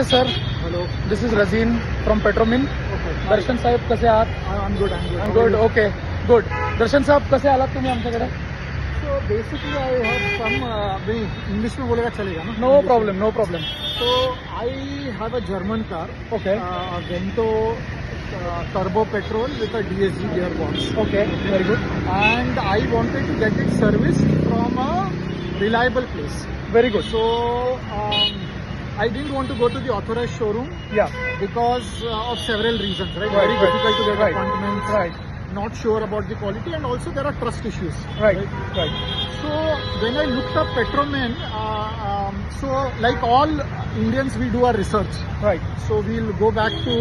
नमस्ते sir. Hello. This is Rajeen from Petromin. Okay. Darshan saheb कसे आहात? I'm good. I'm good. I am good. Okay good. Darshan sahab कसे आलात तुम्ही आमच्याकडे? So basically, I have some. English में बोलेगा चलेगा ना? No problem, no problem. So I have a German car, okay a Vento turbo petrol with a DSG gearbox, okay very good. and I wanted to get it serviced from a reliable place. Very good. So I didn't want to go to the authorized showroom या because of several reasons. Right? Right, Very right. difficult to get Right. appointments. Right Not sure about the quality, and also there are trust issues. Right right. So when I looked up Petromin, so like all Indians, we do our research. Right So we'll go back to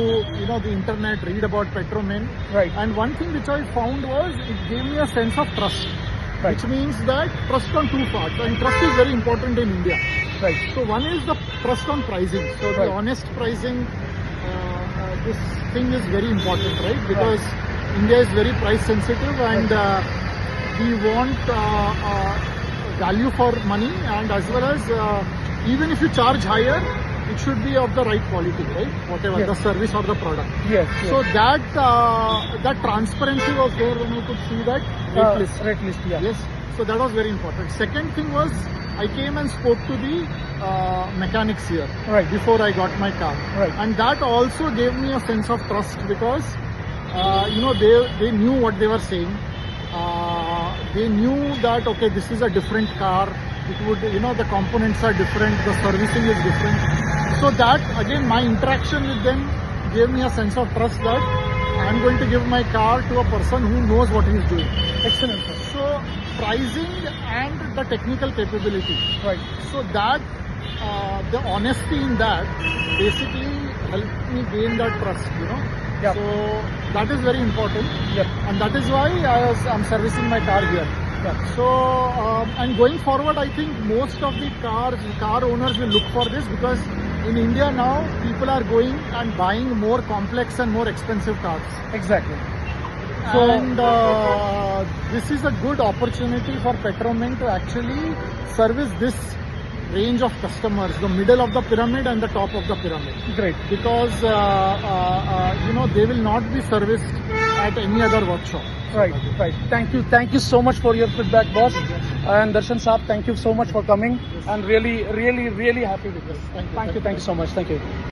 the internet, read about Petromin, right and one thing which I found was it gave me a sense of trust, Right. which means that trust on two parts, and trust is very important in India. Right. So one is the trust on pricing. So the Right. honest pricing, this thing is very important, right? Because India is very price sensitive, and we want value for money, and as well as even if you charge higher, it should be of the right quality, right? Whatever Yes. the service or the product. Yes. So that transparency was there when I could see that rate list. Rate list. या Yes. So that was very important. Second thing was I came and spoke to the mechanics here Right. before I got my car, Right. and that also gave me a sense of trust because they knew what they were saying. They knew that okay, this is a different car. It would the components are different, the servicing is different. So that again, my interaction with them gave me a sense of trust that I'm going to give my car to a person who knows what he is doing. Excellent sir. So pricing and the technical capability. Right. So that the honesty in that basically helped me gain that trust. Yeah. So that is very important, Yep. and that is why I'm servicing my car here. Yeah. So and going forward, I think most of the car owners will look for this because in India now people are going and buying more complex and more expensive cars. Exactly. So- And this is a good opportunity for Petromin to actually service this range of customers, the middle of the pyramid and the top of the pyramid, great. because they will not be serviced at any other workshop. Right, right. Thank you so much for your feedback, boss. And Darshan Saab, thank you so much for coming. And really happy with this. Thank you. Thank you so much. Thank you.